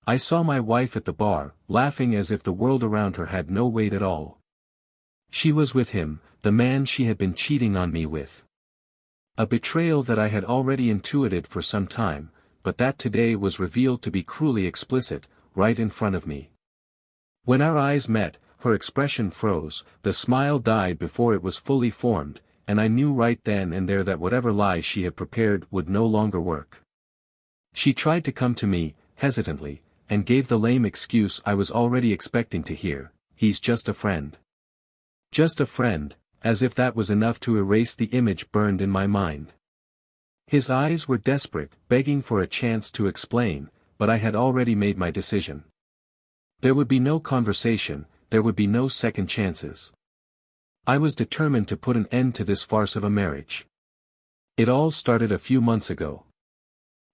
I saw my wife at the bar, laughing as if the world around her had no weight at all. She was with him, the man she had been cheating on me with. A betrayal that I had already intuited for some time, but that today was revealed to be cruelly explicit, right in front of me. When our eyes met, her expression froze, the smile died before it was fully formed, and I knew right then and there that whatever lie she had prepared would no longer work. She tried to come to me, hesitantly, and gave the lame excuse I was already expecting to hear: he's just a friend. Just a friend, as if that was enough to erase the image burned in my mind. His eyes were desperate, begging for a chance to explain, but I had already made my decision. There would be no conversation, there would be no second chances. I was determined to put an end to this farce of a marriage. It all started a few months ago.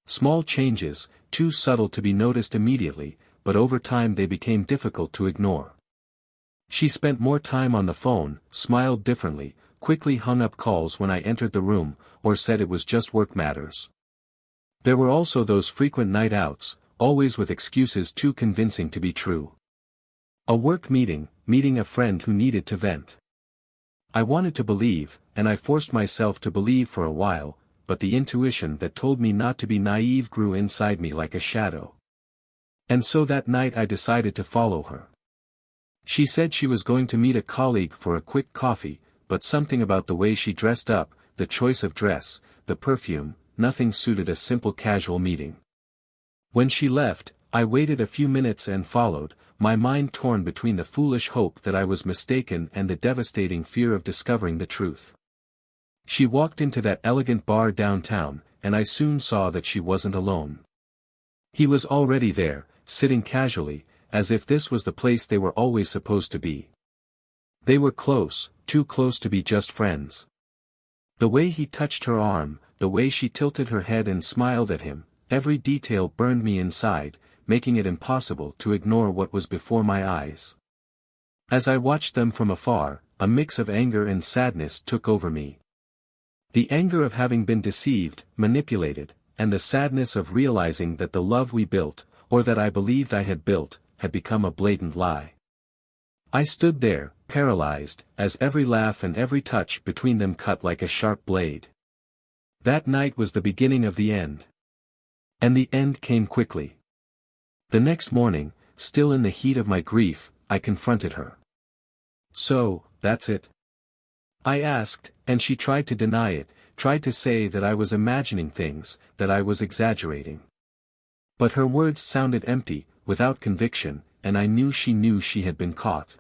Small changes, too subtle to be noticed immediately, but over time they became difficult to ignore. She spent more time on the phone, smiled differently, quickly hung up calls when I entered the room, or said it was just work matters. There were also those frequent night outs, always with excuses too convincing to be true. A work meeting a friend who needed to vent. I wanted to believe, and I forced myself to believe for a while, but the intuition that told me not to be naive grew inside me like a shadow. And so that night I decided to follow her. She said she was going to meet a colleague for a quick coffee, but something about the way she dressed up, the choice of dress, the perfume, nothing suited a simple casual meeting. When she left, I waited a few minutes and followed, my mind torn between the foolish hope that I was mistaken and the devastating fear of discovering the truth. She walked into that elegant bar downtown, and I soon saw that she wasn't alone. He was already there, sitting casually, as if this was the place they were always supposed to be. They were close, too close to be just friends. The way he touched her arm, the way she tilted her head and smiled at him, every detail burned me inside, making it impossible to ignore what was before my eyes. As I watched them from afar, a mix of anger and sadness took over me. The anger of having been deceived, manipulated, and the sadness of realizing that the love we built, or that I believed I had built, had become a blatant lie. I stood there, paralyzed, as every laugh and every touch between them cut like a sharp blade. That night was the beginning of the end. And the end came quickly. The next morning, still in the heat of my grief, I confronted her. "So, that's it?" I asked, and she tried to deny it, tried to say that I was imagining things, that I was exaggerating. But her words sounded empty, without conviction, and I knew she had been caught.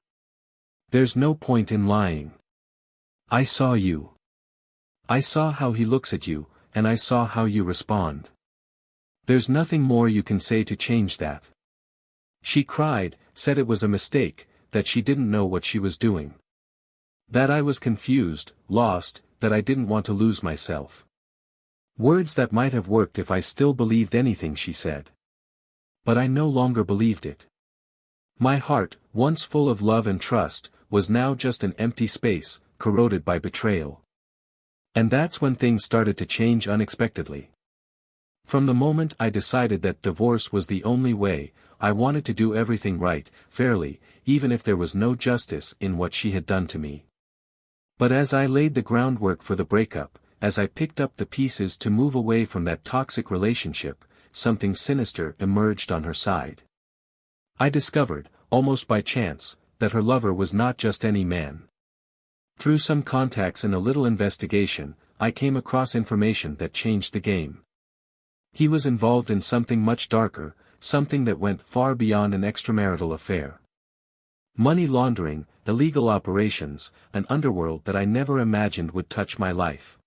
"There's no point in lying. I saw you. I saw how he looks at you, and I saw how you respond. There's nothing more you can say to change that." She cried, said it was a mistake, that she didn't know what she was doing. That I was confused, lost, that I didn't want to lose myself. Words that might have worked if I still believed anything she said. But I no longer believed it. My heart, once full of love and trust, was now just an empty space, corroded by betrayal. And that's when things started to change unexpectedly. From the moment I decided that divorce was the only way, I wanted to do everything right, fairly, even if there was no justice in what she had done to me. But as I laid the groundwork for the breakup, as I picked up the pieces to move away from that toxic relationship, something sinister emerged on her side. I discovered, almost by chance, that her lover was not just any man. Through some contacts and a little investigation, I came across information that changed the game. He was involved in something much darker, something that went far beyond an extramarital affair. Money laundering, illegal operations, an underworld that I never imagined would touch my life.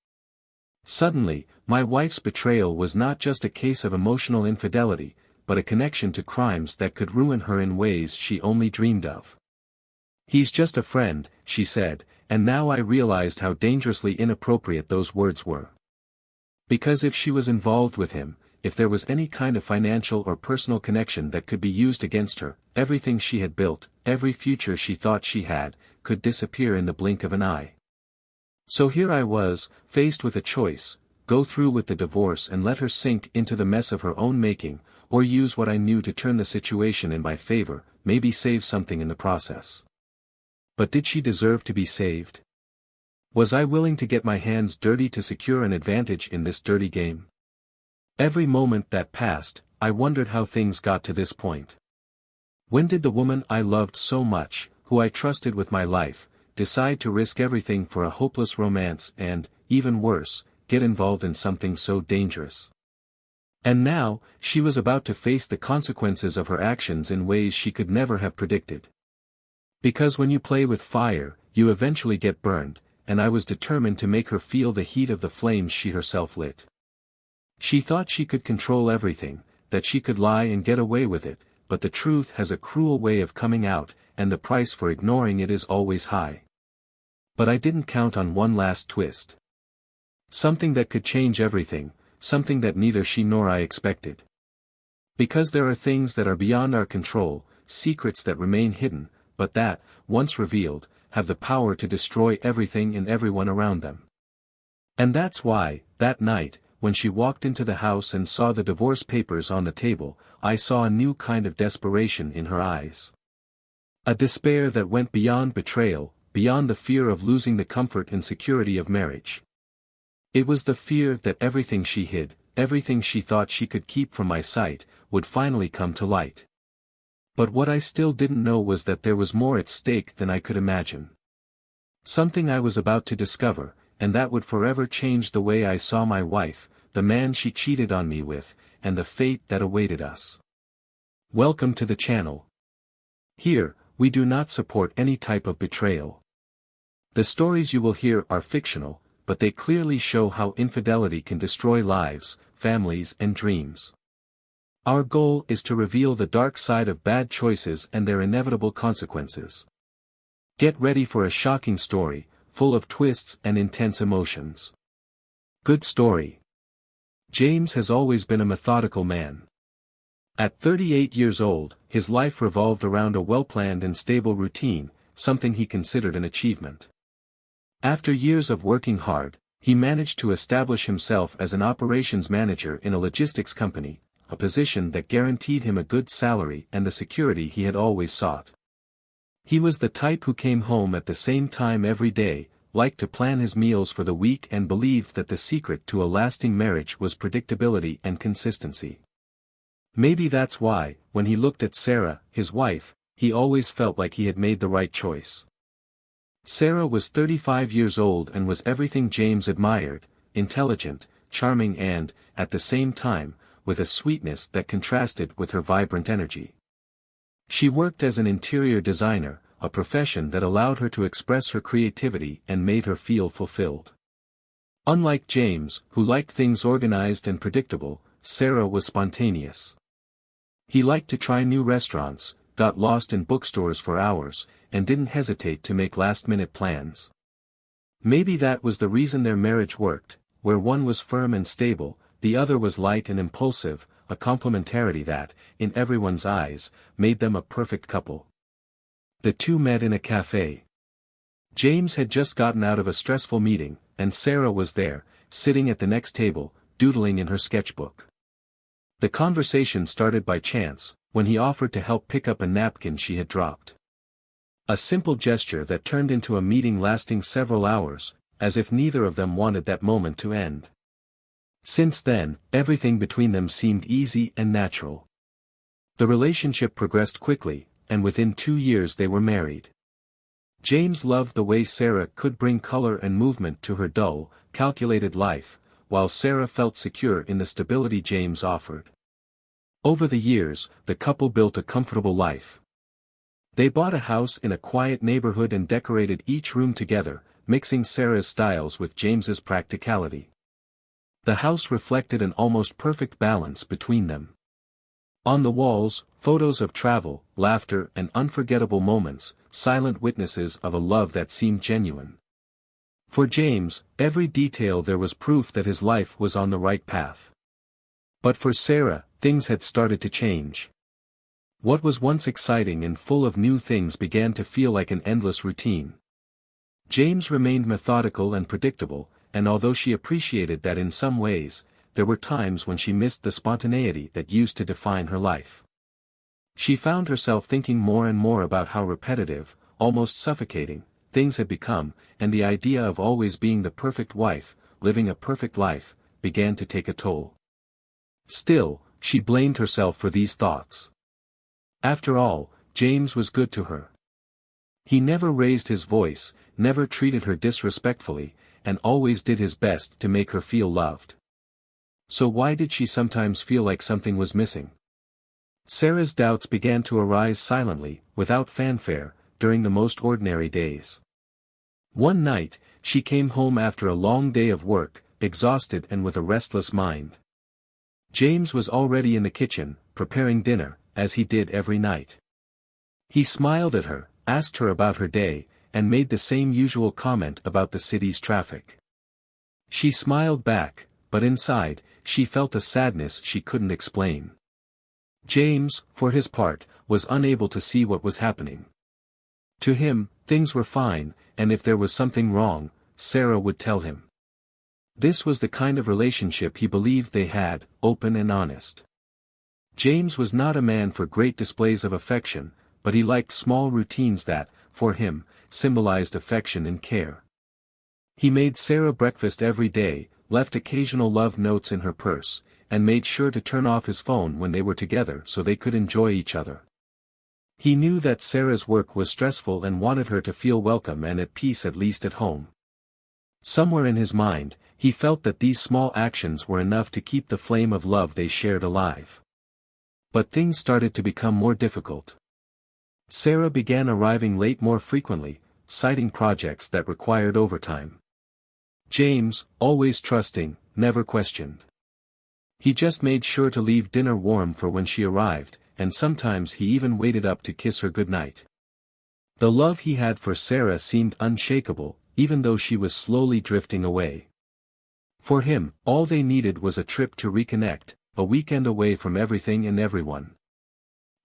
Suddenly, my wife's betrayal was not just a case of emotional infidelity, but a connection to crimes that could ruin her in ways she only dreamed of. "He's just a friend," she said, and now I realized how dangerously inappropriate those words were. Because if she was involved with him, if there was any kind of financial or personal connection that could be used against her, everything she had built, every future she thought she had, could disappear in the blink of an eye. So here I was, faced with a choice: go through with the divorce and let her sink into the mess of her own making, or use what I knew to turn the situation in my favor, maybe save something in the process. But did she deserve to be saved? Was I willing to get my hands dirty to secure an advantage in this dirty game? Every moment that passed, I wondered how things got to this point. When did the woman I loved so much, who I trusted with my life, decide to risk everything for a hopeless romance and, even worse, get involved in something so dangerous? And now, she was about to face the consequences of her actions in ways she could never have predicted. Because when you play with fire, you eventually get burned, and I was determined to make her feel the heat of the flames she herself lit. She thought she could control everything, that she could lie and get away with it, but the truth has a cruel way of coming out, and the price for ignoring it is always high. But I didn't count on one last twist. Something that could change everything, something that neither she nor I expected. Because there are things that are beyond our control, secrets that remain hidden, but that, once revealed, have the power to destroy everything and everyone around them. And that's why, that night, when she walked into the house and saw the divorce papers on the table, I saw a new kind of desperation in her eyes. A despair that went beyond betrayal, beyond the fear of losing the comfort and security of marriage. It was the fear that everything she hid, everything she thought she could keep from my sight, would finally come to light. But what I still didn't know was that there was more at stake than I could imagine. Something I was about to discover, and that would forever change the way I saw my wife, the man she cheated on me with, and the fate that awaited us. Welcome to the channel. Here, we do not support any type of betrayal. The stories you will hear are fictional, but they clearly show how infidelity can destroy lives, families and dreams. Our goal is to reveal the dark side of bad choices and their inevitable consequences. Get ready for a shocking story, full of twists and intense emotions. Good story. James has always been a methodical man. At 38 years old, his life revolved around a well-planned and stable routine, something he considered an achievement. After years of working hard, he managed to establish himself as an operations manager in a logistics company, a position that guaranteed him a good salary and the security he had always sought. He was the type who came home at the same time every day, liked to plan his meals for the week and believed that the secret to a lasting marriage was predictability and consistency. Maybe that's why, when he looked at Sarah, his wife, he always felt like he had made the right choice. Sarah was 35 years old and was everything James admired, intelligent, charming and, at the same time, with a sweetness that contrasted with her vibrant energy. She worked as an interior designer, a profession that allowed her to express her creativity and made her feel fulfilled. Unlike James, who liked things organized and predictable, Sarah was spontaneous. He liked to try new restaurants, got lost in bookstores for hours, and didn't hesitate to make last-minute plans. Maybe that was the reason their marriage worked, where one was firm and stable, the other was light and impulsive, a complementarity that, in everyone's eyes, made them a perfect couple. The two met in a cafe. James had just gotten out of a stressful meeting, and Sarah was there, sitting at the next table, doodling in her sketchbook. The conversation started by chance, when he offered to help pick up a napkin she had dropped. A simple gesture that turned into a meeting lasting several hours, as if neither of them wanted that moment to end. Since then, everything between them seemed easy and natural. The relationship progressed quickly, and within 2 years they were married. James loved the way Sarah could bring color and movement to her dull, calculated life, while Sarah felt secure in the stability James offered. Over the years, the couple built a comfortable life. They bought a house in a quiet neighborhood and decorated each room together, mixing Sarah's styles with James's practicality. The house reflected an almost perfect balance between them. On the walls, photos of travel, laughter and unforgettable moments, silent witnesses of a love that seemed genuine. For James, every detail there was proof that his life was on the right path. But for Sarah, things had started to change. What was once exciting and full of new things began to feel like an endless routine. James remained methodical and predictable, and although she appreciated that in some ways, there were times when she missed the spontaneity that used to define her life. She found herself thinking more and more about how repetitive, almost suffocating, things had become, and the idea of always being the perfect wife, living a perfect life, began to take a toll. Still, she blamed herself for these thoughts. After all, James was good to her. He never raised his voice, never treated her disrespectfully, and always did his best to make her feel loved. So why did she sometimes feel like something was missing? Sarah's doubts began to arise silently, without fanfare, during the most ordinary days. One night, she came home after a long day of work, exhausted and with a restless mind. James was already in the kitchen, preparing dinner, as he did every night. He smiled at her, asked her about her day, and made the same usual comment about the city's traffic. She smiled back, but inside, she felt a sadness she couldn't explain. James, for his part, was unable to see what was happening. To him, things were fine, and if there was something wrong, Sarah would tell him. This was the kind of relationship he believed they had, open and honest. James was not a man for great displays of affection, but he liked small routines that, for him, symbolized affection and care. He made Sarah breakfast every day, left occasional love notes in her purse, and made sure to turn off his phone when they were together so they could enjoy each other. He knew that Sarah's work was stressful and wanted her to feel welcome and at peace, at least at home. Somewhere in his mind, he felt that these small actions were enough to keep the flame of love they shared alive. But things started to become more difficult. Sarah began arriving late more frequently, citing projects that required overtime. James, always trusting, never questioned. He just made sure to leave dinner warm for when she arrived, and sometimes he even waited up to kiss her goodnight. The love he had for Sarah seemed unshakable, even though she was slowly drifting away. For him, all they needed was a trip to reconnect, a weekend away from everything and everyone.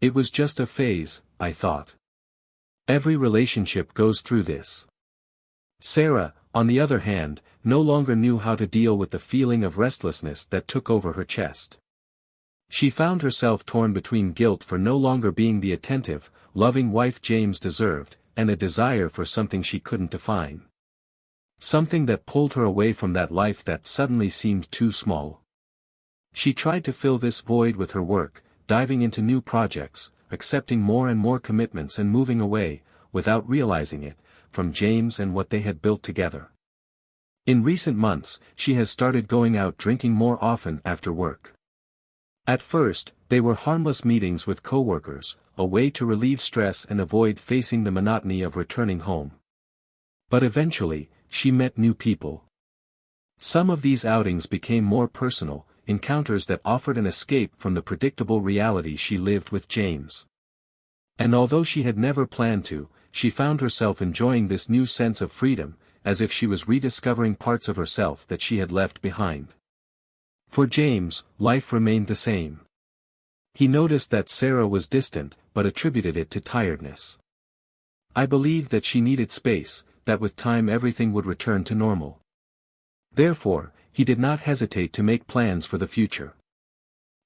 It was just a phase, I thought. Every relationship goes through this. Sarah, on the other hand, no longer knew how to deal with the feeling of restlessness that took over her chest. She found herself torn between guilt for no longer being the attentive, loving wife James deserved, and a desire for something she couldn't define. Something that pulled her away from that life that suddenly seemed too small. She tried to fill this void with her work, diving into new projects, accepting more and more commitments and moving away, without realizing it, from James and what they had built together. In recent months, she has started going out drinking more often after work. At first, they were harmless meetings with coworkers, a way to relieve stress and avoid facing the monotony of returning home. But eventually, she met new people. Some of these outings became more personal, encounters that offered an escape from the predictable reality she lived with James. And although she had never planned to, she found herself enjoying this new sense of freedom, as if she was rediscovering parts of herself that she had left behind. For James, life remained the same. He noticed that Sarah was distant, but attributed it to tiredness. I believed that she needed space, that with time everything would return to normal. Therefore, he did not hesitate to make plans for the future.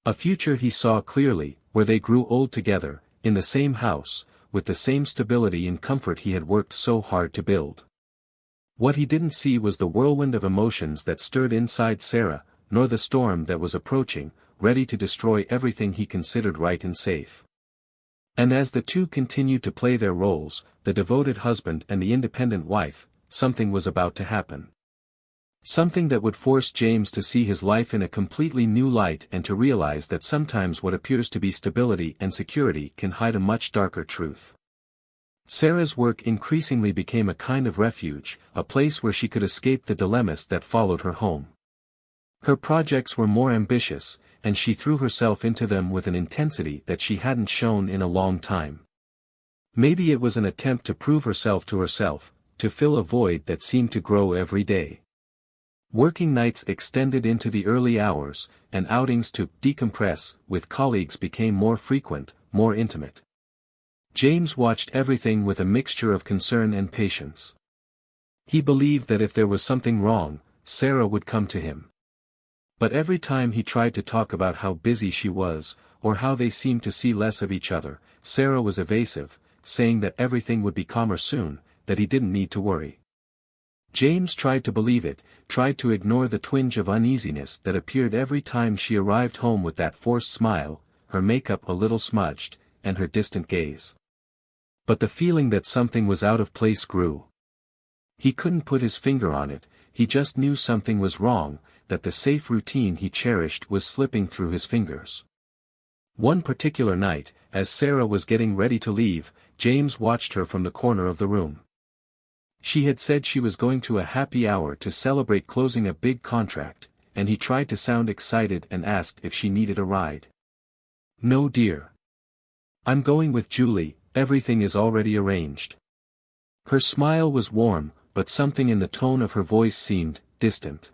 A future he saw clearly, where they grew old together, in the same house, with the same stability and comfort he had worked so hard to build. What he didn't see was the whirlwind of emotions that stirred inside Sarah, nor the storm that was approaching, ready to destroy everything he considered right and safe. And as the two continued to play their roles, the devoted husband and the independent wife, something was about to happen. Something that would force James to see his life in a completely new light and to realize that sometimes what appears to be stability and security can hide a much darker truth. Sarah's work increasingly became a kind of refuge, a place where she could escape the dilemmas that followed her home. Her projects were more ambitious, and she threw herself into them with an intensity that she hadn't shown in a long time. Maybe it was an attempt to prove herself, to fill a void that seemed to grow every day. Working nights extended into the early hours, and outings to decompress with colleagues became more frequent, more intimate. James watched everything with a mixture of concern and patience. He believed that if there was something wrong, Sarah would come to him. But every time he tried to talk about how busy she was, or how they seemed to see less of each other, Sarah was evasive, saying that everything would be calmer soon, that he didn't need to worry. James tried to believe it, tried to ignore the twinge of uneasiness that appeared every time she arrived home with that forced smile, her makeup a little smudged, and her distant gaze. But the feeling that something was out of place grew. He couldn't put his finger on it, he just knew something was wrong, that the safe routine he cherished was slipping through his fingers. One particular night, as Sarah was getting ready to leave, James watched her from the corner of the room. She had said she was going to a happy hour to celebrate closing a big contract, and he tried to sound excited and asked if she needed a ride. "No, dear. I'm going with Julie, everything is already arranged." Her smile was warm, but something in the tone of her voice seemed distant.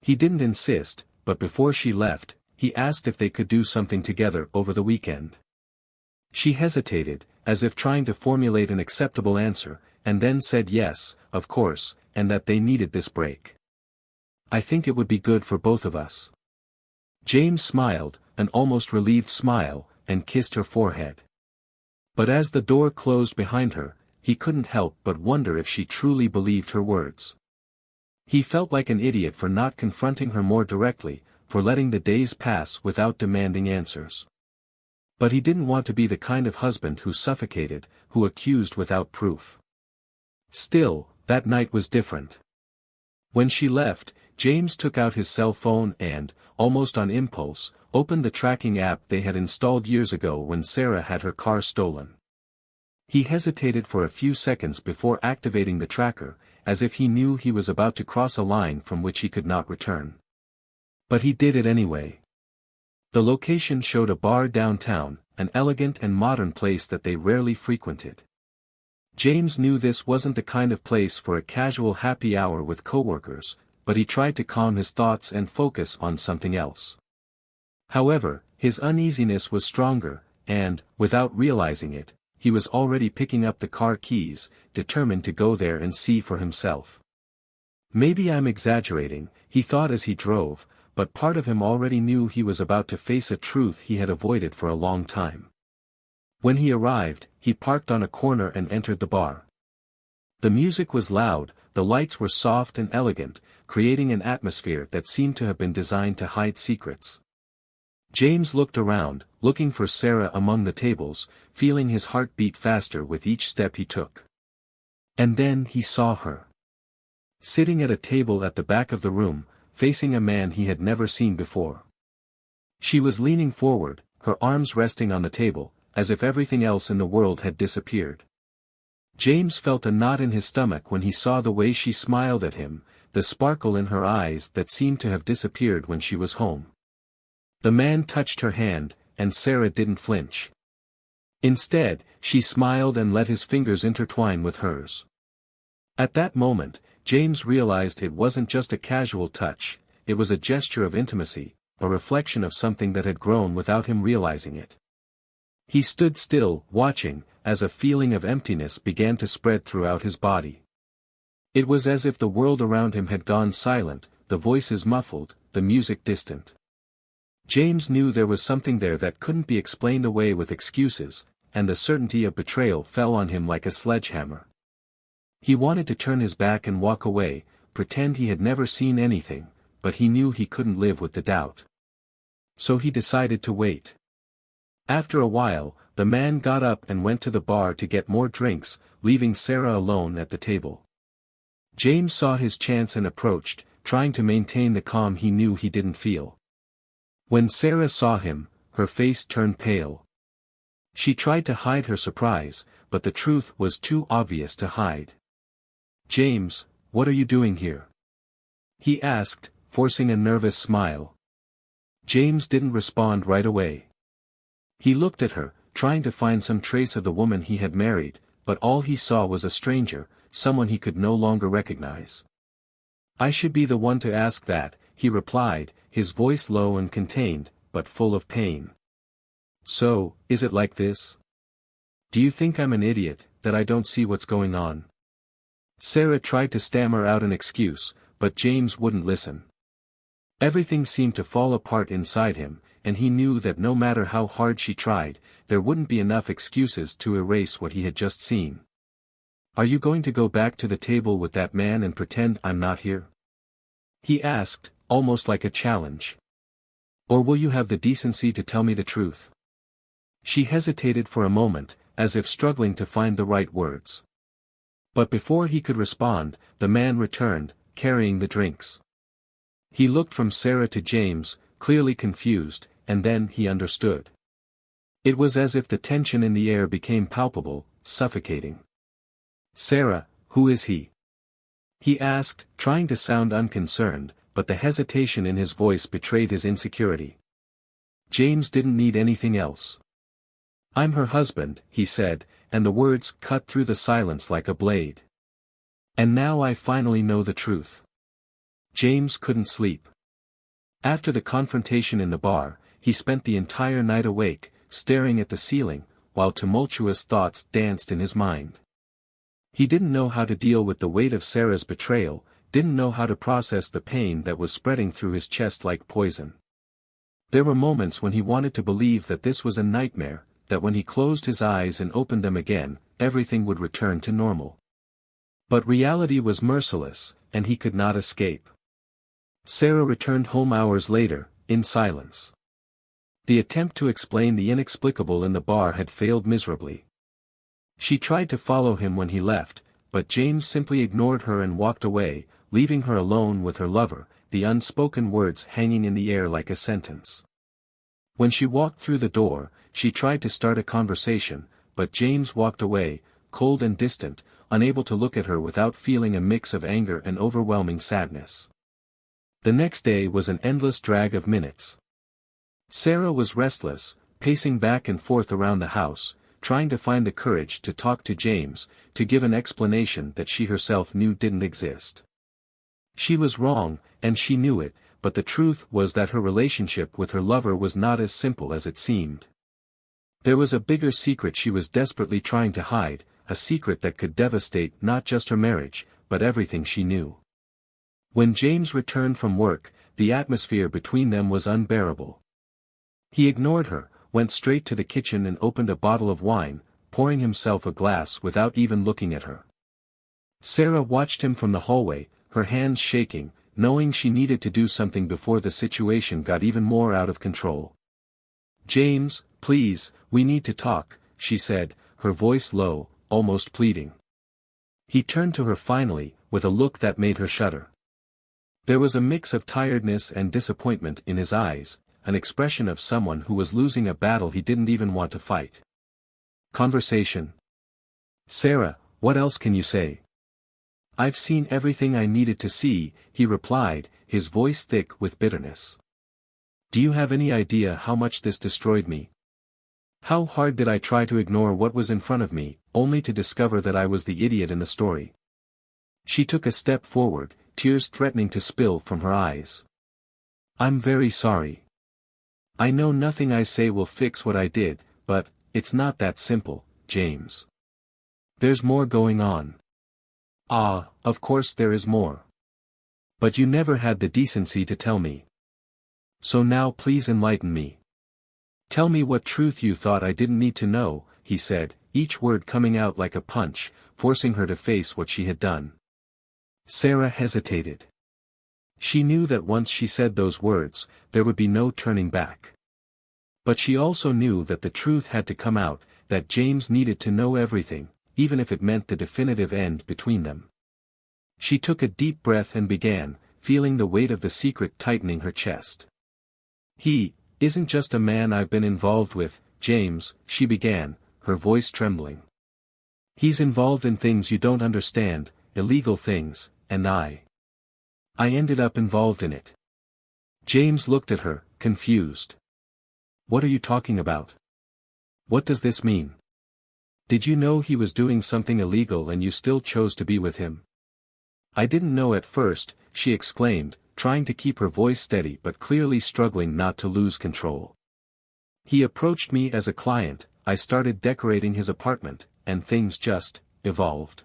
He didn't insist, but before she left, he asked if they could do something together over the weekend. She hesitated, as if trying to formulate an acceptable answer, and then said yes, of course, and that they needed this break. "I think it would be good for both of us." James smiled, an almost relieved smile, and kissed her forehead. But as the door closed behind her, he couldn't help but wonder if she truly believed her words. He felt like an idiot for not confronting her more directly, for letting the days pass without demanding answers. But he didn't want to be the kind of husband who suffocated, who accused without proof. Still, that night was different. When she left, James took out his cell phone and, almost on impulse, opened the tracking app they had installed years ago when Sarah had her car stolen. He hesitated for a few seconds before activating the tracker, as if he knew he was about to cross a line from which he could not return. But he did it anyway. The location showed a bar downtown, an elegant and modern place that they rarely frequented. James knew this wasn't the kind of place for a casual happy hour with coworkers, but he tried to calm his thoughts and focus on something else. However, his uneasiness was stronger, and, without realizing it, he was already picking up the car keys, determined to go there and see for himself. Maybe I'm exaggerating, he thought as he drove, but part of him already knew he was about to face a truth he had avoided for a long time. When he arrived, he parked on a corner and entered the bar. The music was loud, the lights were soft and elegant, creating an atmosphere that seemed to have been designed to hide secrets. James looked around, looking for Sarah among the tables, feeling his heart beat faster with each step he took. And then he saw her. Sitting at a table at the back of the room, facing a man he had never seen before. She was leaning forward, her arms resting on the table, as if everything else in the world had disappeared. James felt a knot in his stomach when he saw the way she smiled at him, the sparkle in her eyes that seemed to have disappeared when she was home. The man touched her hand, and Sarah didn't flinch. Instead, she smiled and let his fingers intertwine with hers. At that moment, James realized it wasn't just a casual touch, it was a gesture of intimacy, a reflection of something that had grown without him realizing it. He stood still, watching, as a feeling of emptiness began to spread throughout his body. It was as if the world around him had gone silent, the voices muffled, the music distant. James knew there was something there that couldn't be explained away with excuses, and the certainty of betrayal fell on him like a sledgehammer. He wanted to turn his back and walk away, pretend he had never seen anything, but he knew he couldn't live with the doubt. So he decided to wait. After a while, the man got up and went to the bar to get more drinks, leaving Sarah alone at the table. James saw his chance and approached, trying to maintain the calm he knew he didn't feel. When Sarah saw him, her face turned pale. She tried to hide her surprise, but the truth was too obvious to hide. "James, what are you doing here?" he asked, forcing a nervous smile. James didn't respond right away. He looked at her, trying to find some trace of the woman he had married, but all he saw was a stranger, someone he could no longer recognize. "I should be the one to ask that," he replied, his voice low and contained, but full of pain. "So, is it like this? Do you think I'm an idiot, that I don't see what's going on?" Sarah tried to stammer out an excuse, but James wouldn't listen. Everything seemed to fall apart inside him, and he knew that no matter how hard she tried, there wouldn't be enough excuses to erase what he had just seen. "Are you going to go back to the table with that man and pretend I'm not here?" he asked, almost like a challenge. "Or will you have the decency to tell me the truth?" She hesitated for a moment, as if struggling to find the right words. But before he could respond, the man returned, carrying the drinks. He looked from Sarah to James, clearly confused, and then he understood. It was as if the tension in the air became palpable, suffocating. "Sarah, who is he?" he asked, trying to sound unconcerned, but the hesitation in his voice betrayed his insecurity. James didn't need anything else. "I'm her husband," he said, and the words cut through the silence like a blade. "And now I finally know the truth." James couldn't sleep. After the confrontation in the bar, he spent the entire night awake, staring at the ceiling, while tumultuous thoughts danced in his mind. He didn't know how to deal with the weight of Sarah's betrayal, didn't know how to process the pain that was spreading through his chest like poison. There were moments when he wanted to believe that this was a nightmare, that when he closed his eyes and opened them again, everything would return to normal. But reality was merciless, and he could not escape. Sarah returned home hours later, in silence. The attempt to explain the inexplicable in the bar had failed miserably. She tried to follow him when he left, but James simply ignored her and walked away, leaving her alone with her lover, the unspoken words hanging in the air like a sentence. When she walked through the door, she tried to start a conversation, but James walked away, cold and distant, unable to look at her without feeling a mix of anger and overwhelming sadness. The next day was an endless drag of minutes. Sarah was restless, pacing back and forth around the house, trying to find the courage to talk to James, to give an explanation that she herself knew didn't exist. She was wrong, and she knew it, but the truth was that her relationship with her lover was not as simple as it seemed. There was a bigger secret she was desperately trying to hide, a secret that could devastate not just her marriage, but everything she knew. When James returned from work, the atmosphere between them was unbearable. He ignored her, went straight to the kitchen and opened a bottle of wine, pouring himself a glass without even looking at her. Sarah watched him from the hallway, her hands shaking, knowing she needed to do something before the situation got even more out of control. "James, please, we need to talk," she said, her voice low, almost pleading. He turned to her finally, with a look that made her shudder. There was a mix of tiredness and disappointment in his eyes, an expression of someone who was losing a battle he didn't even want to fight. "Conversation." "Sarah, what else can you say?" "I've seen everything I needed to see," he replied, his voice thick with bitterness. "Do you have any idea how much this destroyed me? How hard did I try to ignore what was in front of me, only to discover that I was the idiot in the story?" She took a step forward, tears threatening to spill from her eyes. "I'm very sorry. I know nothing I say will fix what I did, but it's not that simple, James. There's more going on." "Ah, of course there is more. But you never had the decency to tell me. So now please enlighten me. Tell me what truth you thought I didn't need to know," he said, each word coming out like a punch, forcing her to face what she had done. Sarah hesitated. She knew that once she said those words, there would be no turning back. But she also knew that the truth had to come out, that James needed to know everything, even if it meant the definitive end between them. She took a deep breath and began, feeling the weight of the secret tightening her chest. "He isn't just a man I've been involved with, James," she began, her voice trembling. "He's involved in things you don't understand, illegal things, and I ended up involved in it." James looked at her, confused. "What are you talking about? What does this mean? Did you know he was doing something illegal and you still chose to be with him?" "I didn't know at first," she exclaimed, trying to keep her voice steady but clearly struggling not to lose control. "He approached me as a client, I started decorating his apartment, and things just evolved.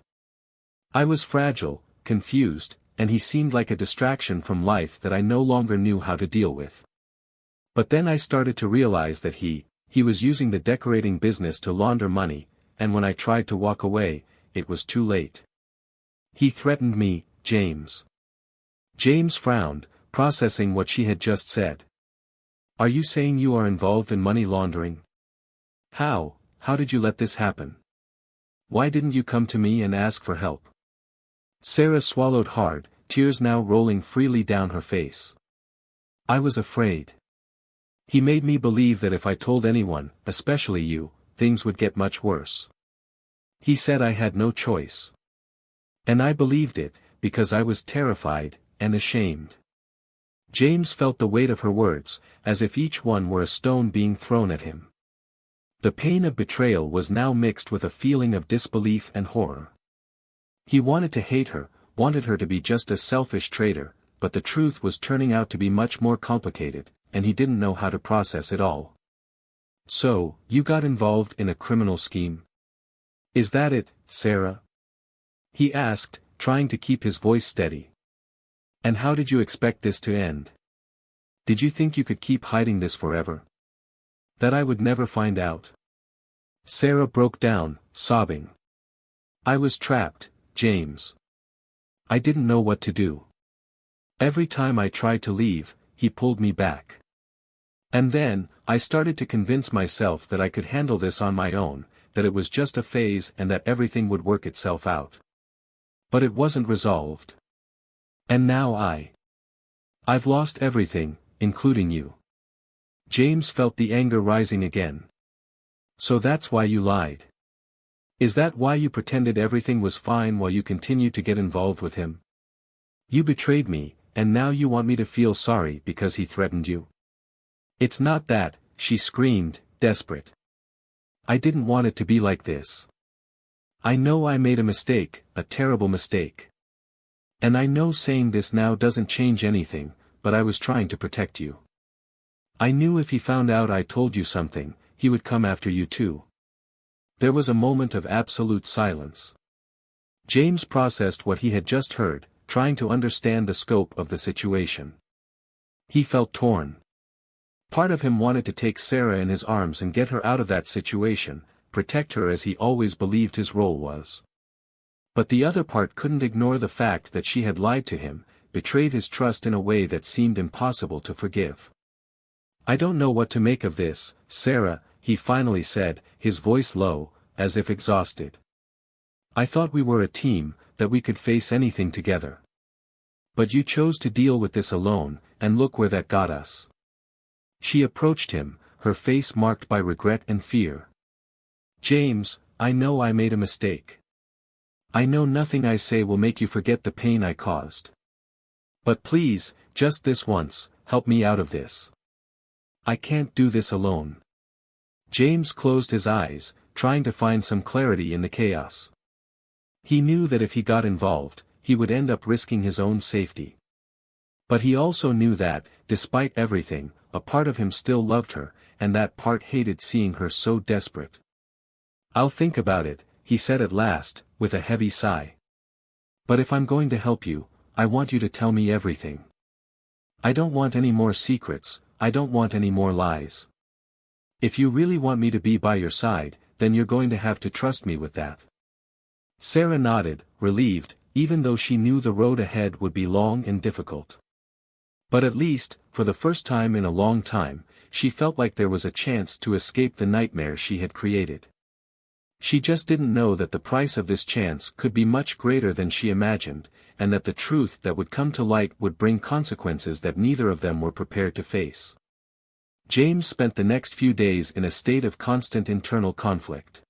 I was fragile, confused, and he seemed like a distraction from life that I no longer knew how to deal with. But then I started to realize that he was using the decorating business to launder money, and when I tried to walk away, it was too late. He threatened me, James. James frowned, processing what she had just said. Are you saying you are involved in money laundering? How did you let this happen? Why didn't you come to me and ask for help? Sarah swallowed hard, tears now rolling freely down her face. I was afraid. He made me believe that if I told anyone, especially you, things would get much worse. He said I had no choice. And I believed it, because I was terrified, and ashamed. James felt the weight of her words, as if each one were a stone being thrown at him. The pain of betrayal was now mixed with a feeling of disbelief and horror. He wanted to hate her, wanted her to be just a selfish traitor, but the truth was turning out to be much more complicated, and he didn't know how to process it all. So, you got involved in a criminal scheme? Is that it, Sarah? He asked, trying to keep his voice steady. And how did you expect this to end? Did you think you could keep hiding this forever? That I would never find out? Sarah broke down, sobbing. I was trapped, James. I didn't know what to do. Every time I tried to leave, he pulled me back. And then, I started to convince myself that I could handle this on my own, that it was just a phase and that everything would work itself out. But it wasn't resolved. And now I've lost everything, including you. James felt the anger rising again. So that's why you lied. Is that why you pretended everything was fine while you continued to get involved with him? You betrayed me, and now you want me to feel sorry because he threatened you? It's not that, she screamed, desperate. I didn't want it to be like this. I know I made a mistake, a terrible mistake. And I know saying this now doesn't change anything, but I was trying to protect you. I knew if he found out I told you something, he would come after you too. There was a moment of absolute silence. James processed what he had just heard, trying to understand the scope of the situation. He felt torn. Part of him wanted to take Sarah in his arms and get her out of that situation, protect her as he always believed his role was. But the other part couldn't ignore the fact that she had lied to him, betrayed his trust in a way that seemed impossible to forgive. I don't know what to make of this, Sarah, he finally said, his voice low, as if exhausted. I thought we were a team, that we could face anything together. But you chose to deal with this alone, and look where that got us. She approached him, her face marked by regret and fear. James, I know I made a mistake. I know nothing I say will make you forget the pain I caused. But please, just this once, help me out of this. I can't do this alone. James closed his eyes, trying to find some clarity in the chaos. He knew that if he got involved, he would end up risking his own safety. But he also knew that, despite everything, a part of him still loved her, and that part hated seeing her so desperate. I'll think about it, he said at last, with a heavy sigh. But if I'm going to help you, I want you to tell me everything. I don't want any more secrets, I don't want any more lies. If you really want me to be by your side, then you're going to have to trust me with that. Sarah nodded, relieved, even though she knew the road ahead would be long and difficult. But at least, for the first time in a long time, she felt like there was a chance to escape the nightmare she had created. She just didn't know that the price of this chance could be much greater than she imagined, and that the truth that would come to light would bring consequences that neither of them were prepared to face. James spent the next few days in a state of constant internal conflict.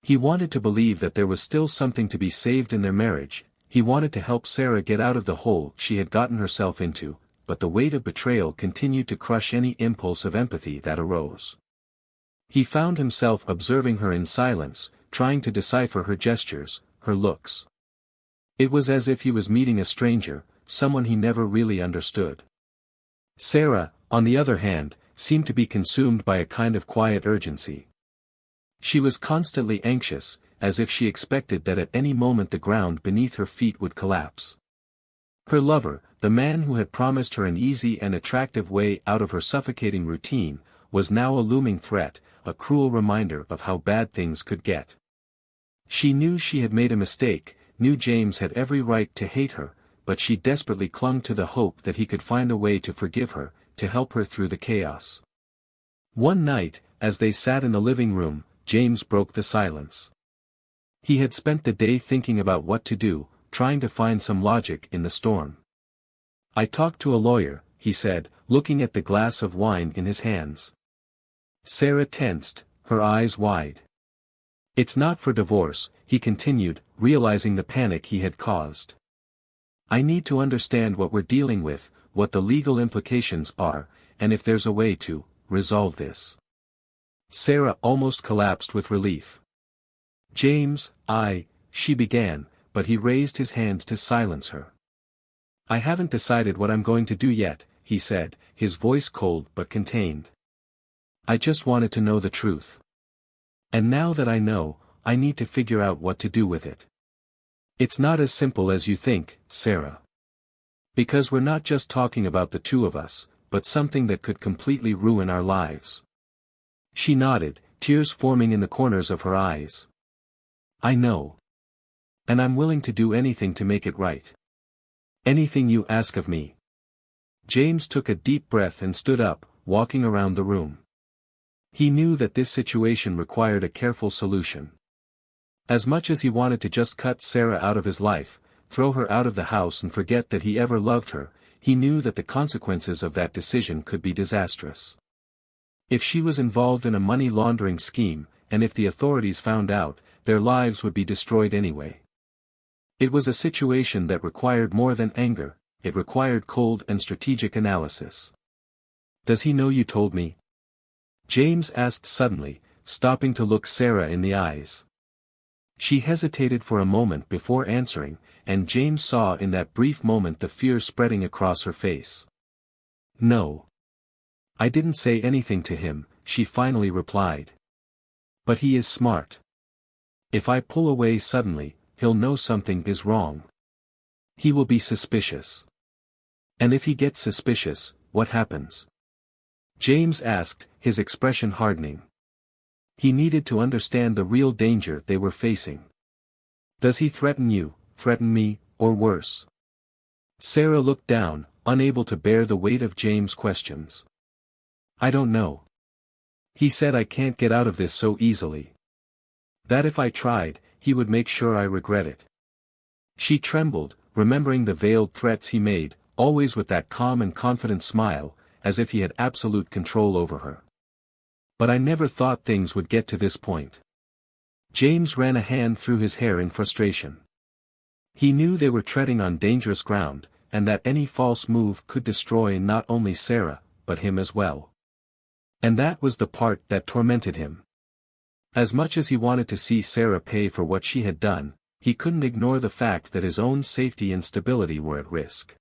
He wanted to believe that there was still something to be saved in their marriage, he wanted to help Sarah get out of the hole she had gotten herself into, but the weight of betrayal continued to crush any impulse of empathy that arose. He found himself observing her in silence, trying to decipher her gestures, her looks. It was as if he was meeting a stranger, someone he never really understood. Sarah, on the other hand, seemed to be consumed by a kind of quiet urgency. She was constantly anxious, as if she expected that at any moment the ground beneath her feet would collapse. Her lover, the man who had promised her an easy and attractive way out of her suffocating routine, was now a looming threat, a cruel reminder of how bad things could get. She knew she had made a mistake, knew James had every right to hate her, but she desperately clung to the hope that he could find a way to forgive her, to help her through the chaos. One night, as they sat in the living room, James broke the silence. He had spent the day thinking about what to do, trying to find some logic in the storm. "I talked to a lawyer," he said, looking at the glass of wine in his hands. Sarah tensed, her eyes wide. "It's not for divorce," he continued, realizing the panic he had caused. "I need to understand what we're dealing with, what the legal implications are, and if there's a way to resolve this." Sarah almost collapsed with relief. "James, she began, but he raised his hand to silence her. "I haven't decided what I'm going to do yet," he said, his voice cold but contained. "I just wanted to know the truth. And now that I know, I need to figure out what to do with it. It's not as simple as you think, Sarah. Because we're not just talking about the two of us, but something that could completely ruin our lives." She nodded, tears forming in the corners of her eyes. "I know. And I'm willing to do anything to make it right. Anything you ask of me." James took a deep breath and stood up, walking around the room. He knew that this situation required a careful solution. As much as he wanted to just cut Sarah out of his life, throw her out of the house and forget that he ever loved her, he knew that the consequences of that decision could be disastrous. If she was involved in a money laundering scheme, and if the authorities found out, their lives would be destroyed anyway. It was a situation that required more than anger, it required cold and strategic analysis. "Does he know you told me?" James asked suddenly, stopping to look Sarah in the eyes. She hesitated for a moment before answering, and James saw in that brief moment the fear spreading across her face. "No. I didn't say anything to him," she finally replied. "But he is smart. If I pull away suddenly, he'll know something is wrong. He will be suspicious. And if he gets suspicious, what happens?" James asked, his expression hardening. He needed to understand the real danger they were facing. "Does he threaten you, threaten me, or worse?" Sarah looked down, unable to bear the weight of James' questions. "I don't know. He said I can't get out of this so easily. That if I tried, he would make sure I regret it." She trembled, remembering the veiled threats he made, always with that calm and confident smile, as if he had absolute control over her. "But I never thought things would get to this point." James ran a hand through his hair in frustration. He knew they were treading on dangerous ground, and that any false move could destroy not only Sarah, but him as well. And that was the part that tormented him. As much as he wanted to see Sarah pay for what she had done, he couldn't ignore the fact that his own safety and stability were at risk.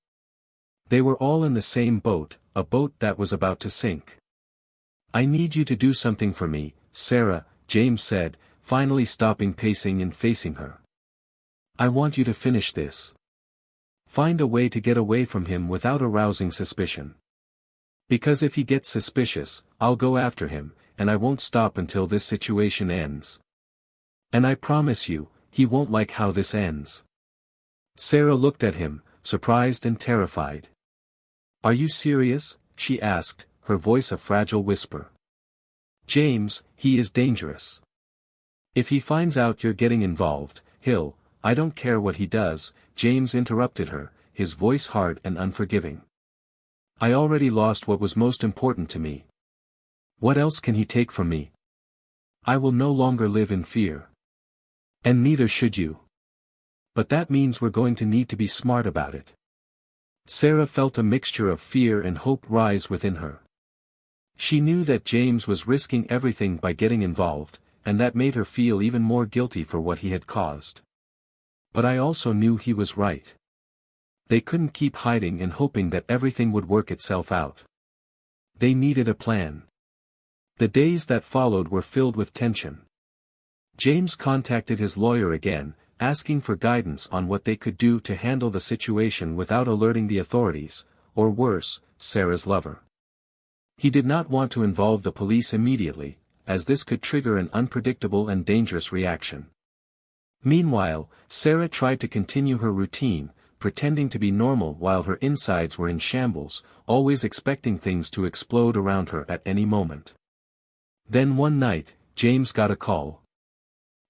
They were all in the same boat, a boat that was about to sink. "I need you to do something for me, Sarah," James said, finally stopping pacing and facing her. "I want you to finish this. Find a way to get away from him without arousing suspicion. Because if he gets suspicious, I'll go after him, and I won't stop until this situation ends. And I promise you, he won't like how this ends." Sarah looked at him, surprised and terrified. "Are you serious?" she asked, her voice a fragile whisper. "James, he is dangerous. If he finds out you're getting involved, he'll—" "I don't care what he does," James interrupted her, his voice hard and unforgiving. "I already lost what was most important to me. What else can he take from me? I will no longer live in fear. And neither should you. But that means we're going to need to be smart about it." Sarah felt a mixture of fear and hope rise within her. She knew that James was risking everything by getting involved, and that made her feel even more guilty for what he had caused. But I also knew he was right. They couldn't keep hiding and hoping that everything would work itself out. They needed a plan. The days that followed were filled with tension. James contacted his lawyer again, asking for guidance on what they could do to handle the situation without alerting the authorities, or worse, Sarah's lover. He did not want to involve the police immediately, as this could trigger an unpredictable and dangerous reaction. Meanwhile, Sarah tried to continue her routine, pretending to be normal while her insides were in shambles, always expecting things to explode around her at any moment. Then one night, James got a call.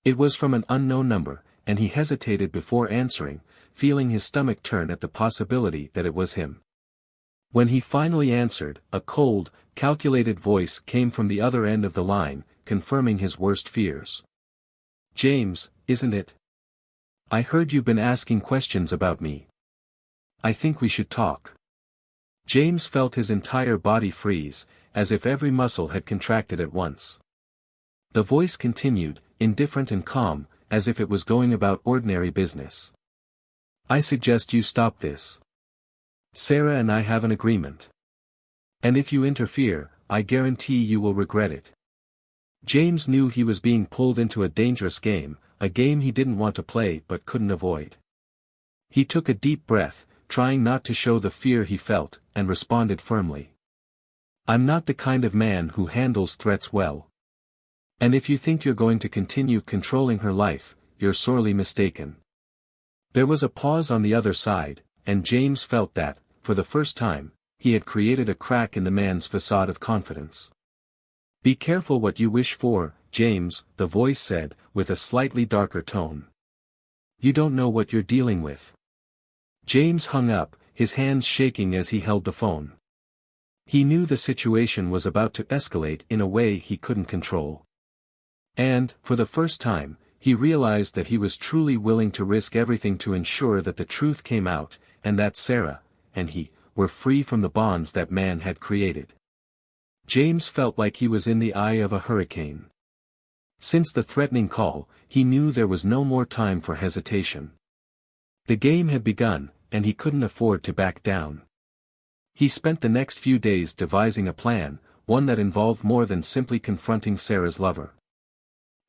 It was from an unknown number, and he hesitated before answering, feeling his stomach turn at the possibility that it was him. When he finally answered, a cold, calculated voice came from the other end of the line, confirming his worst fears. "James, isn't it? I heard you've been asking questions about me. I think we should talk." James felt his entire body freeze, as if every muscle had contracted at once. The voice continued, indifferent and calm, as if it was going about ordinary business. "I suggest you stop this. Sarah and I have an agreement. And if you interfere, I guarantee you will regret it." James knew he was being pulled into a dangerous game, a game he didn't want to play but couldn't avoid. He took a deep breath, trying not to show the fear he felt, and responded firmly. "I'm not the kind of man who handles threats well. And if you think you're going to continue controlling her life, you're sorely mistaken." There was a pause on the other side, and James felt that, for the first time, he had created a crack in the man's facade of confidence. "Be careful what you wish for, James," the voice said, with a slightly darker tone. "You don't know what you're dealing with." James hung up, his hands shaking as he held the phone. He knew the situation was about to escalate in a way he couldn't control. And, for the first time, he realized that he was truly willing to risk everything to ensure that the truth came out, and that Sarah, and he, were free from the bonds that man had created. James felt like he was in the eye of a hurricane. Since the threatening call, he knew there was no more time for hesitation. The game had begun, and he couldn't afford to back down. He spent the next few days devising a plan, one that involved more than simply confronting Sarah's lover.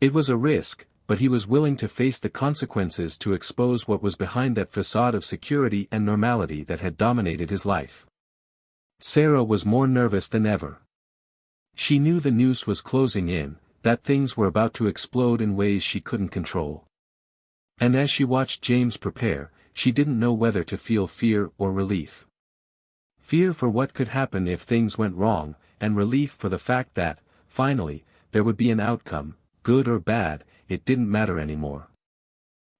It was a risk, but he was willing to face the consequences to expose what was behind that facade of security and normality that had dominated his life. Sarah was more nervous than ever. She knew the noose was closing in, that things were about to explode in ways she couldn't control. And as she watched James prepare, she didn't know whether to feel fear or relief. Fear for what could happen if things went wrong, and relief for the fact that, finally, there would be an outcome, good or bad, it didn't matter anymore.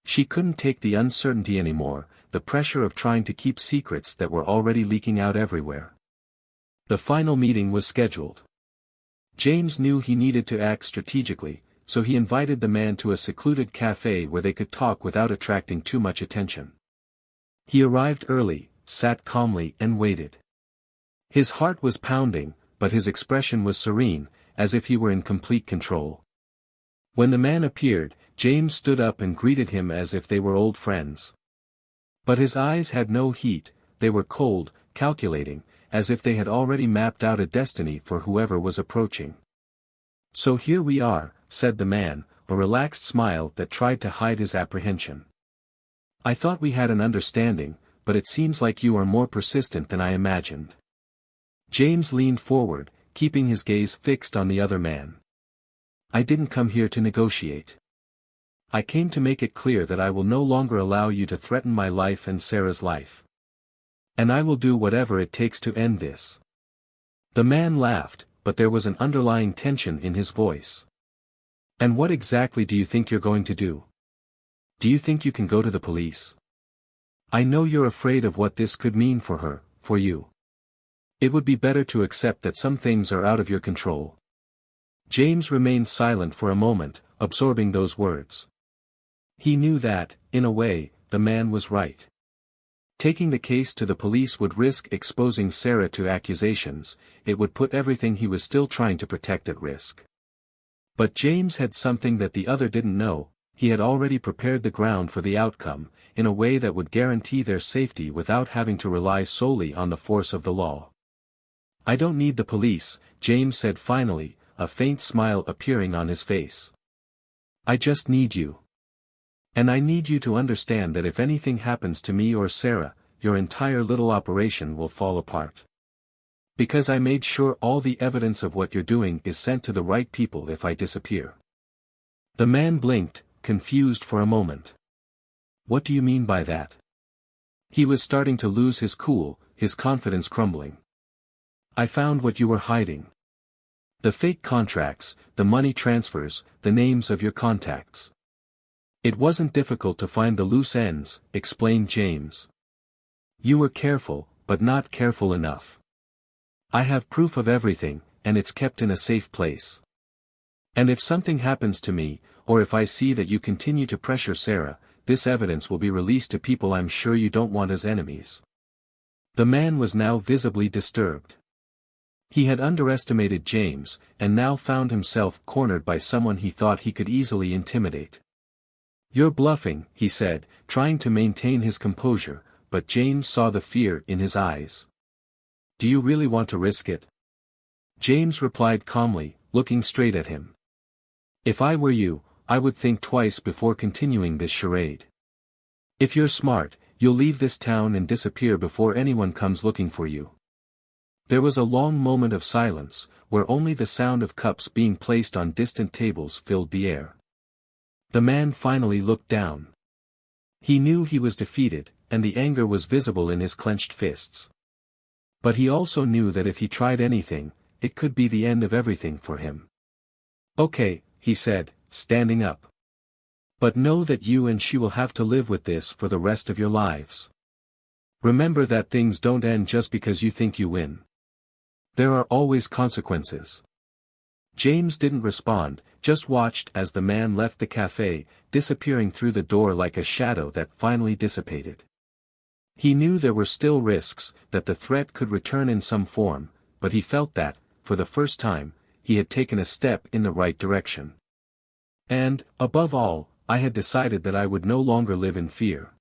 She couldn't take the uncertainty anymore, the pressure of trying to keep secrets that were already leaking out everywhere. The final meeting was scheduled. James knew he needed to act strategically, so he invited the man to a secluded cafe where they could talk without attracting too much attention. He arrived early, sat calmly and waited. His heart was pounding, but his expression was serene, as if he were in complete control. When the man appeared, James stood up and greeted him as if they were old friends. But his eyes had no heat, they were cold, calculating, as if they had already mapped out a destiny for whoever was approaching. "So here we are," said the man, a relaxed smile that tried to hide his apprehension. "I thought we had an understanding, but it seems like you are more persistent than I imagined." James leaned forward, keeping his gaze fixed on the other man. "I didn't come here to negotiate. I came to make it clear that I will no longer allow you to threaten my life and Sarah's life. And I will do whatever it takes to end this." The man laughed, but there was an underlying tension in his voice. "And what exactly do you think you're going to do? Do you think you can go to the police? I know you're afraid of what this could mean for her, for you. It would be better to accept that some things are out of your control." James remained silent for a moment, absorbing those words. He knew that, in a way, the man was right. Taking the case to the police would risk exposing Sarah to accusations, it would put everything he was still trying to protect at risk. But James had something that the other didn't know, he had already prepared the ground for the outcome, in a way that would guarantee their safety without having to rely solely on the force of the law. "I don't need the police," James said finally, a faint smile appearing on his face. "I just need you. And I need you to understand that if anything happens to me or Sarah, your entire little operation will fall apart. Because I made sure all the evidence of what you're doing is sent to the right people if I disappear." The man blinked, confused for a moment. "What do you mean by that?" He was starting to lose his cool, his confidence crumbling. "I found what you were hiding. The fake contracts, the money transfers, the names of your contacts. It wasn't difficult to find the loose ends," explained James. "You were careful, but not careful enough. I have proof of everything, and it's kept in a safe place. And if something happens to me, or if I see that you continue to pressure Sarah, this evidence will be released to people I'm sure you don't want as enemies." The man was now visibly disturbed. He had underestimated James, and now found himself cornered by someone he thought he could easily intimidate. "You're bluffing," he said, trying to maintain his composure, but James saw the fear in his eyes. "Do you really want to risk it?" James replied calmly, looking straight at him. "If I were you, I would think twice before continuing this charade. If you're smart, you'll leave this town and disappear before anyone comes looking for you." There was a long moment of silence, where only the sound of cups being placed on distant tables filled the air. The man finally looked down. He knew he was defeated, and the anger was visible in his clenched fists. But he also knew that if he tried anything, it could be the end of everything for him. "Okay," he said, standing up. "But know that you and she will have to live with this for the rest of your lives. Remember that things don't end just because you think you win. There are always consequences." James didn't respond, just watched as the man left the cafe, disappearing through the door like a shadow that finally dissipated. He knew there were still risks, that the threat could return in some form, but he felt that, for the first time, he had taken a step in the right direction. "And, above all, I had decided that I would no longer live in fear."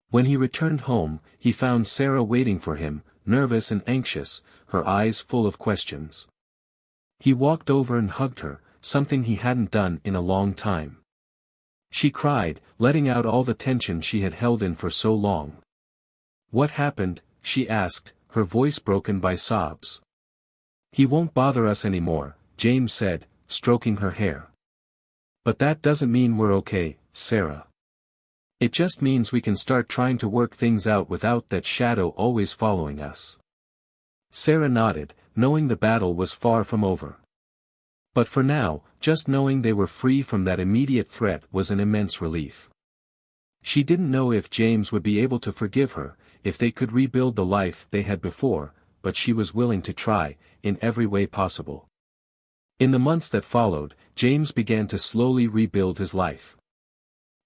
When he returned home, he found Sarah waiting for him, nervous and anxious, her eyes full of questions. He walked over and hugged her, something he hadn't done in a long time. She cried, letting out all the tension she had held in for so long. "What happened?" she asked, her voice broken by sobs. "He won't bother us anymore," James said, stroking her hair. "But that doesn't mean we're okay, Sarah. It just means we can start trying to work things out without that shadow always following us." Sarah nodded, knowing the battle was far from over. But for now, just knowing they were free from that immediate threat was an immense relief. She didn't know if James would be able to forgive her, if they could rebuild the life they had before, but she was willing to try, in every way possible. In the months that followed, James began to slowly rebuild his life.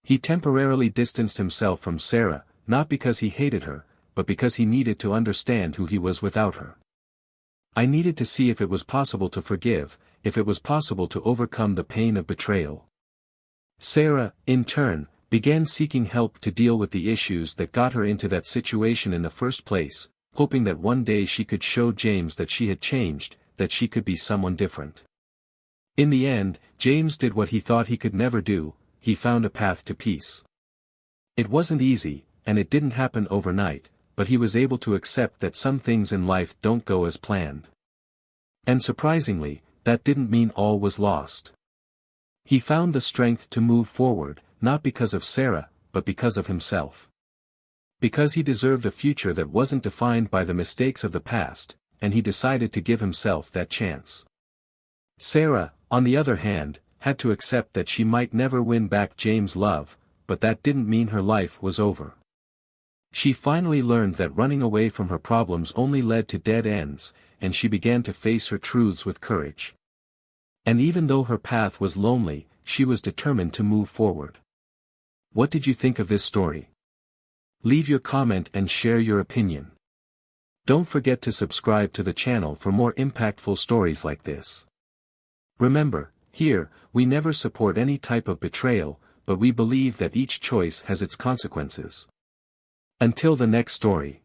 He temporarily distanced himself from Sarah, not because he hated her, but because he needed to understand who he was without her. "I needed to see if it was possible to forgive, if it was possible to overcome the pain of betrayal." Sarah, in turn, began seeking help to deal with the issues that got her into that situation in the first place, hoping that one day she could show James that she had changed, that she could be someone different. In the end, James did what he thought he could never do, he found a path to peace. It wasn't easy, and it didn't happen overnight, but he was able to accept that some things in life don't go as planned. And surprisingly, that didn't mean all was lost. He found the strength to move forward, not because of Sarah, but because of himself. Because he deserved a future that wasn't defined by the mistakes of the past, and he decided to give himself that chance. Sarah, on the other hand, had to accept that she might never win back James' love, but that didn't mean her life was over. She finally learned that running away from her problems only led to dead ends, and she began to face her truths with courage. And even though her path was lonely, she was determined to move forward. What did you think of this story? Leave your comment and share your opinion. Don't forget to subscribe to the channel for more impactful stories like this. Remember, here, we never support any type of betrayal, but we believe that each choice has its consequences. Until the next story.